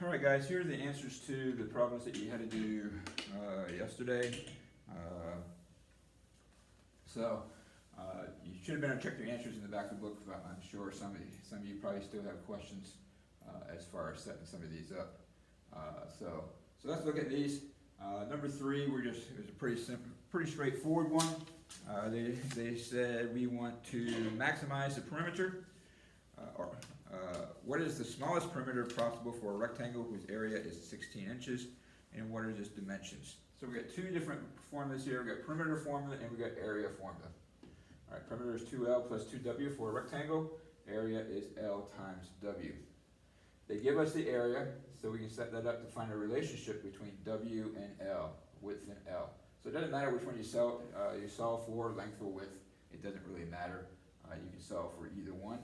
Alright guys, here are the answers to the problems that you had to do yesterday. You should have been able to check your answers in the back of the book, but I'm sure some of you probably still have questions as far as setting some of these up. So let's look at these. Number 3, it was a pretty simple, pretty straightforward one. They said we want to maximize the perimeter. What is the smallest perimeter possible for a rectangle whose area is 16 inches, and what are its dimensions? So we got two different formulas here. We got perimeter formula and we got area formula. All right, perimeter is 2L plus 2W for a rectangle. Area is L times W. They give us the area, so we can set that up to find a relationship between W and L, width and L. So it doesn't matter which one you solve for, length or width. It doesn't really matter. You can solve for either one.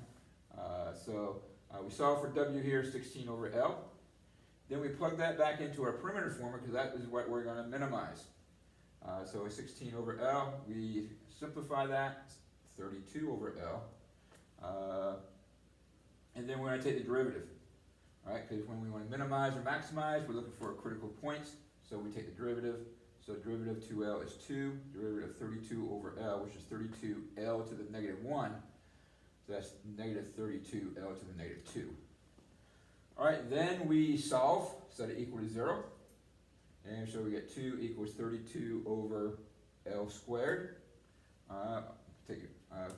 We solve for W here, 16 over L. Then we plug that back into our perimeter formula because that is what we're going to minimize. So 16 over L, we simplify that, 32 over L. And then we're going to take the derivative. All right, because when we want to minimize or maximize, we're looking for critical points. So we take the derivative. So derivative of 2L is 2. Derivative of 32 over L, which is 32L to the negative 1. So that's negative 32L to the negative 2. All right, then we solve, set it equal to 0. And so we get 2 equals 32 over L squared. Go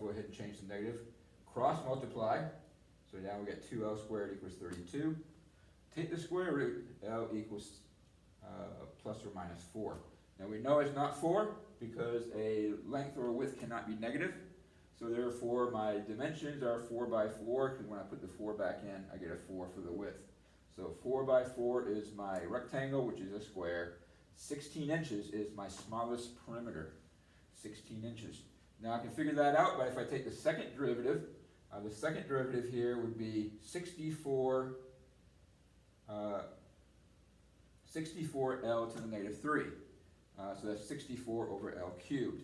ahead and change the negative. Cross multiply. So now we get 2L squared equals 32. Take the square root, L equals plus or minus 4. Now we know it's not 4 because a length or a width cannot be negative. So therefore my dimensions are 4 by 4, because when I put the 4 back in, I get a 4 for the width. So 4 by 4 is my rectangle, which is a square. 16 inches is my smallest perimeter, 16 inches. Now I can figure that out, but if I take the second derivative here would be 64L to the negative 3. So that's 64 over L cubed.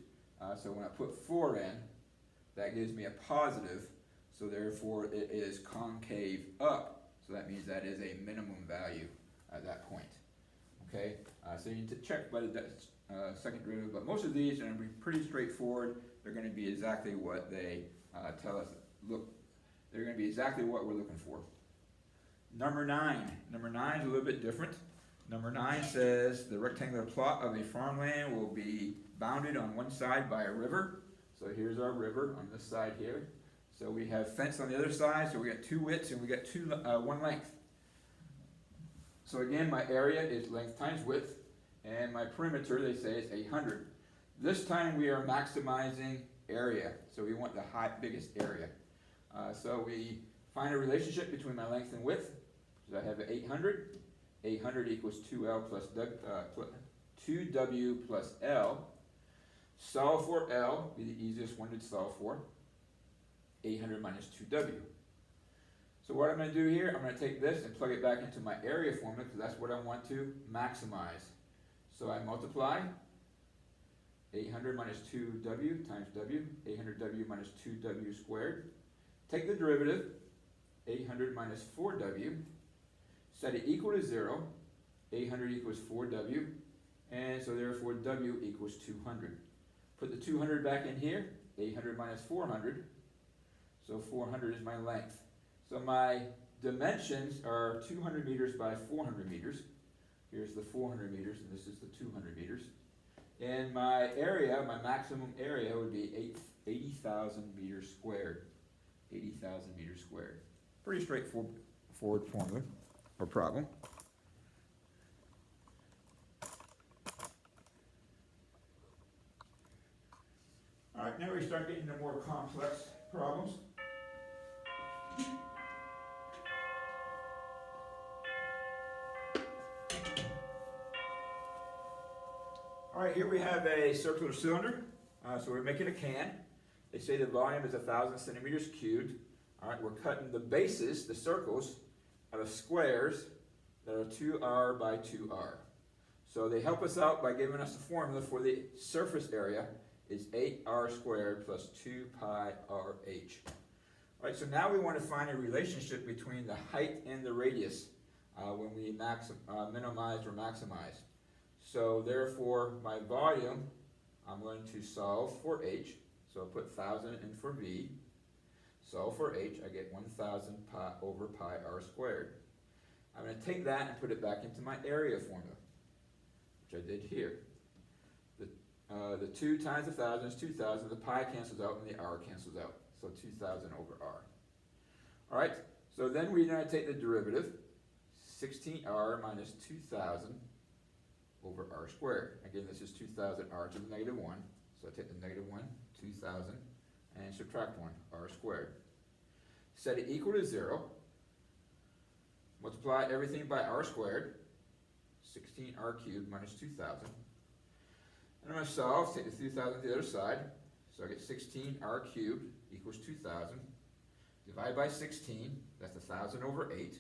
So when I put 4 in, that gives me a positive, so therefore it is concave up. So that means that is a minimum value at that point. Okay, so you need to check by the second derivative, but most of these are going to be pretty straightforward. They're going to be exactly what they tell us. They're going to be exactly what we're looking for. Number 9 is a little bit different. Number 9 says the rectangular plot of a farmland will be bounded on one side by a river. So here's our river on this side here. So we have fence on the other side, so we got 2 widths and we got one length. So again, my area is length times width, and my perimeter, they say, is 800. This time we are maximizing area, so we want the biggest area. So we find a relationship between my length and width. So I have 800. 800 equals 2L plus 2W plus L. Solve for L, be the easiest one to solve for. 800 minus 2W. So what I'm going to do here, I'm going to take this and plug it back into my area formula because that's what I want to maximize. So I multiply 800 minus 2W times W, 800W minus 2W squared. Take the derivative, 800 minus 4W, set it equal to 0, 800 equals 4W, and so therefore W equals 200. Put the 200 back in here, 800 minus 400, so 400 is my length. So my dimensions are 200 meters by 400 meters. Here's the 400 meters, and this is the 200 meters. And my area, my maximum area would be 80,000 meters squared. 80,000 meters squared. Pretty straightforward formula or problem. All right, now we start getting into more complex problems. All right, here we have a circular cylinder. So we're making a can. They say the volume is 1,000 centimeters cubed. All right, we're cutting the bases, the circles, out of squares that are 2R by 2R. So they help us out by giving us the formula for the surface area is 8R squared plus 2 pi RH. All right, so now we want to find a relationship between the height and the radius when we minimized or maximized. So therefore, my volume, I'm going to solve for h. So I'll put 1,000 in for v. Solve for h, I get 1,000 pi over pi r squared. I'm going to take that and put it back into my area formula, which I did here. The 2 times 1,000 is 2,000. The pi cancels out and the r cancels out. So 2,000 over r. All right, so then we're going to take the derivative. 16r minus 2,000 over r squared. Again, this is 2,000 r to the negative 1. So I take the negative 1, 2,000, and subtract 1, r squared. Set it equal to 0. Multiply everything by r squared. 16r cubed minus 2,000. And I'm going to solve, take the 2,000 to the other side. So I get 16r cubed equals 2,000. Divide by 16, that's 1,000 over 8.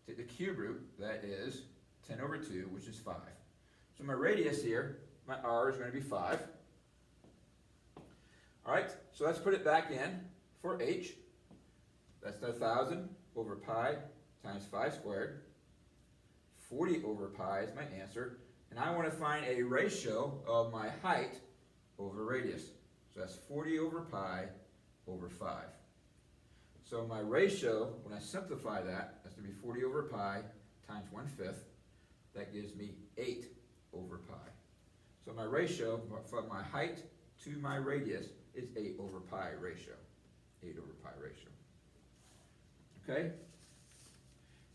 Take the cube root, that is 10 over 2, which is 5. So my radius here, my r is going to be 5. Alright, so let's put it back in for h. That's 1,000 over pi times 5 squared. 40 over pi is my answer. And I want to find a ratio of my height over radius. So that's 40 over pi over 5. So my ratio, when I simplify that, that's going to be 40 over pi times 1/5. That gives me 8 over pi. So my ratio from my height to my radius is 8 over pi ratio. 8 over pi ratio. Okay?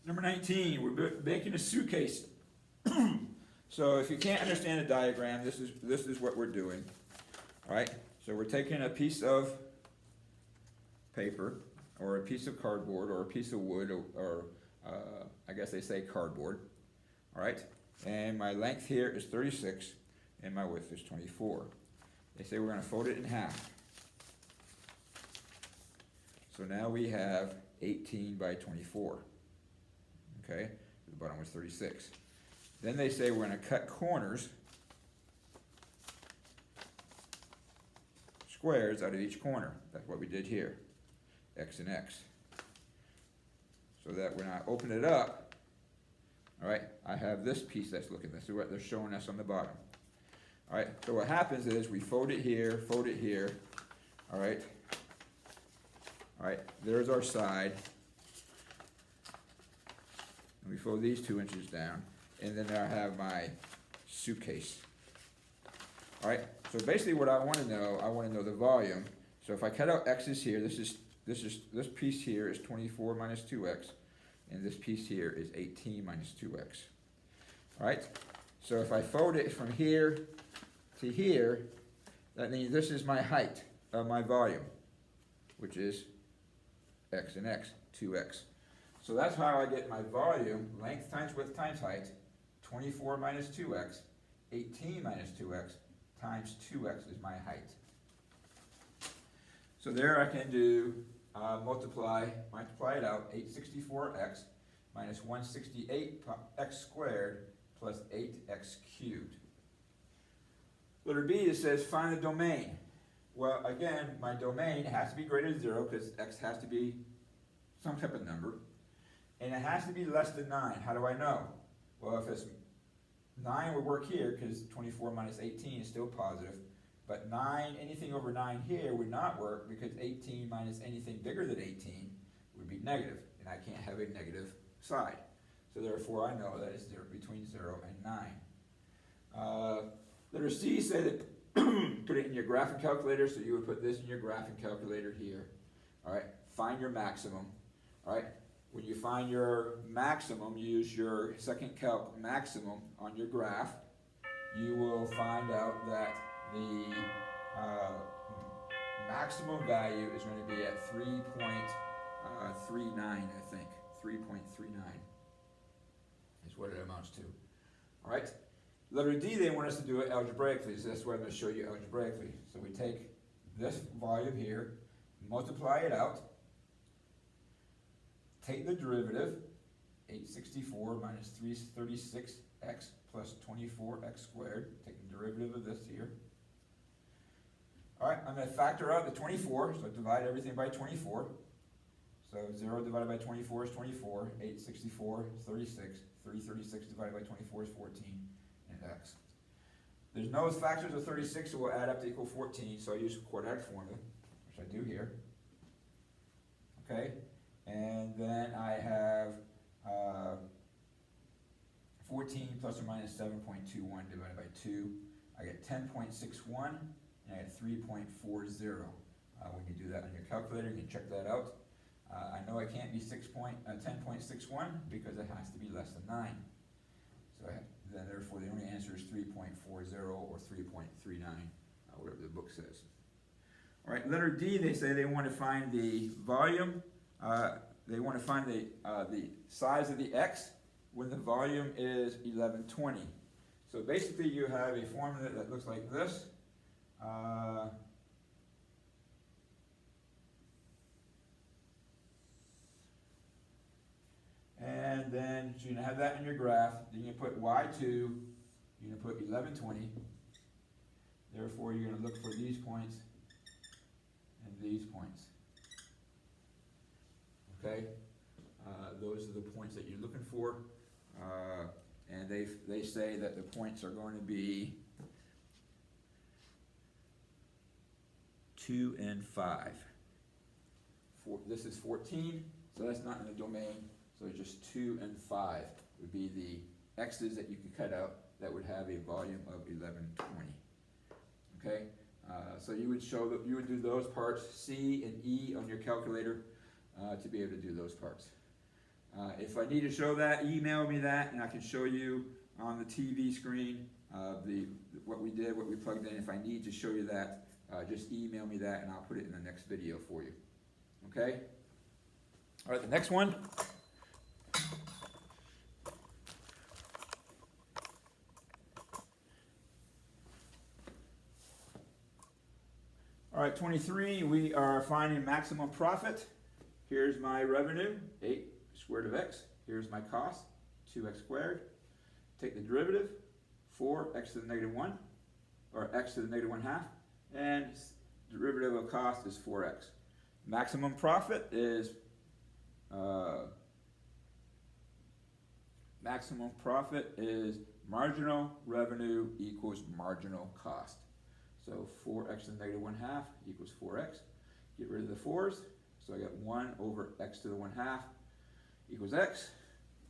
Number 19, we're making a suitcase. So if you can't understand the diagram, this is what we're doing. All right? So we're taking a piece of paper, or a piece of cardboard, or a piece of wood, or I guess they say cardboard. All right? And my length here is 36, and my width is 24. They say we're going to fold it in half. So now we have 18 by 24. Okay? The bottom was 36. Then they say we're going to cut corners, squares out of each corner. That's what we did here. X and X. So that when I open it up, all right, I have this piece that's looking. This is what they're showing us on the bottom. All right, so what happens is we fold it here, all right. All right, there's our side. And we fold these 2 inches down, and then I have my suitcase. All right, so basically what I want to know the volume. So if I cut out x's here, this piece here is 24 minus 2x, and this piece here is 18 minus 2x. All right, so if I fold it from here to here, that means this is my height of my volume, which is x and x, 2x. So that's how I get my volume, length times width times height, 24 minus 2x, 18 minus 2x, times 2x is my height. So there I can do multiply it out, 864x minus 168x squared plus 8x cubed. Letter B, it says find the domain. Well, again, my domain has to be greater than 0 because x has to be some type of number. And it has to be less than 9. How do I know? Well, if it's 9 would work here because 24 minus 18 is still positive. But 9, anything over 9 here would not work because 18 minus anything bigger than 18 would be negative. And I can't have a negative side. So therefore I know that it's between 0 and 9. Letter C said that put it in your graphing calculator, so you would put this in your graphing calculator here. All right, find your maximum. All right, when you find your maximum, use your second calc maximum on your graph. You will find out that the maximum value is going to be at 3.39, I think. 3.39 is what it amounts to. All right. Letter D, they want us to do it algebraically, so that's what I'm going to show you algebraically. So we take this volume here, multiply it out, take the derivative, 864 minus 336x plus 24x squared, take the derivative of this here. All right, I'm going to factor out the 24, so divide everything by 24. So 0 divided by 24 is 24, 864 is 36, 336 divided by 24 is 14, and x. There's no factors of 36, so we'll add up to equal 14, so I use quadratic formula, which I do here. Okay, and then I have 14 plus or minus 7.21 divided by 2. I get 10.61, and I get 3.40. When you do that on your calculator, you can check that out. I know I can't be 10.61 because it has to be less than 9. So then therefore the only answer is 3.40 or 3.39, whatever the book says. All right, letter D, they say they want to find the volume. They want to find the size of the x when the volume is 1120. So basically you have a formula that looks like this. And then, so you have that in your graph, then you put y2, you're going to put 1120. Therefore, you're going to look for these points and these points. Okay? Those are the points that you're looking for. And they say that the points are going to be 2 and 5. This is 14, so that's not in the domain. So just 2 and 5 would be the x's that you could cut out that would have a volume of 1120. Okay, so you would do those parts C and E on your calculator to be able to do those parts. If I need to show that, email me that, and I can show you on the TV screen what we did, what we plugged in. If I need to show you that, just email me that, and I'll put it in the next video for you. Okay. All right, the next one. All right, 23, we are finding maximum profit. Here's my revenue, 8 square root of x. Here's my cost, 2x squared. Take the derivative, 4x to the negative 1, or x to the negative 1/2, and derivative of cost is 4x. Maximum profit is marginal revenue equals marginal cost. So 4x to the negative 1/2 equals 4x. Get rid of the 4's. So I got 1 over x to the 1/2 equals x.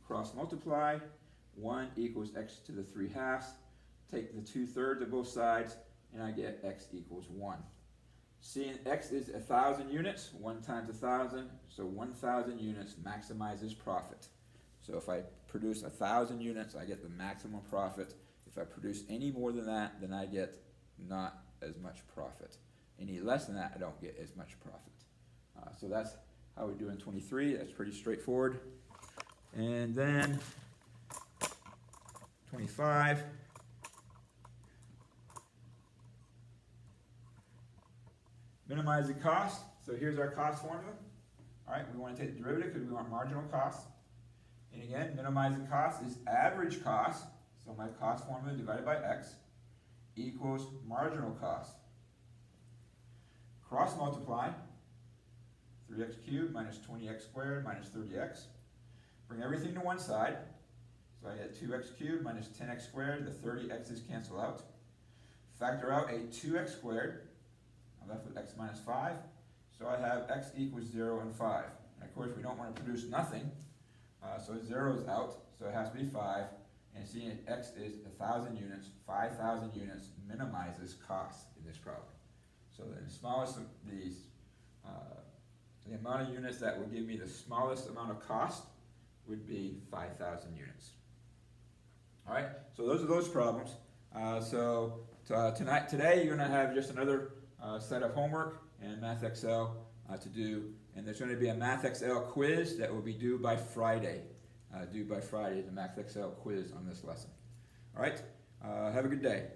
Cross multiply. 1 equals x to the 3/2. Take the 2/3 of both sides, and I get x equals 1. Seeing x is 1,000 units, 1 times 1,000, so 1,000 units maximizes profit. So if I produce 1,000 units, I get the maximum profit. If I produce any more than that, then I get not as much profit. Any less than that, I don't get as much profit. So that's how we do in 23. That's pretty straightforward. And then 25. Minimize the cost. So here's our cost formula. All right, we want to take the derivative because we want marginal cost. And again, minimizing cost is average cost. So my cost formula divided by x equals marginal cost. Cross multiply, 3x cubed minus 20x squared minus 30x. Bring everything to one side. So I get 2x cubed minus 10x squared, the 30x's cancel out. Factor out a 2x squared. I'm left with x minus 5. So I have x equals 0 and 5. And of course we don't want to produce nothing. So 0 is out, so it has to be 5. And seeing x is 1,000 units, 5,000 units minimizes cost in this problem. So the smallest of these, the amount of units that would give me the smallest amount of cost would be 5,000 units. All right, so those are those problems. Today you're going to have just another set of homework and Math Excel to do, and there's going to be a Math Excel quiz that will be due by Friday. The Math Excel quiz on this lesson. All right, have a good day.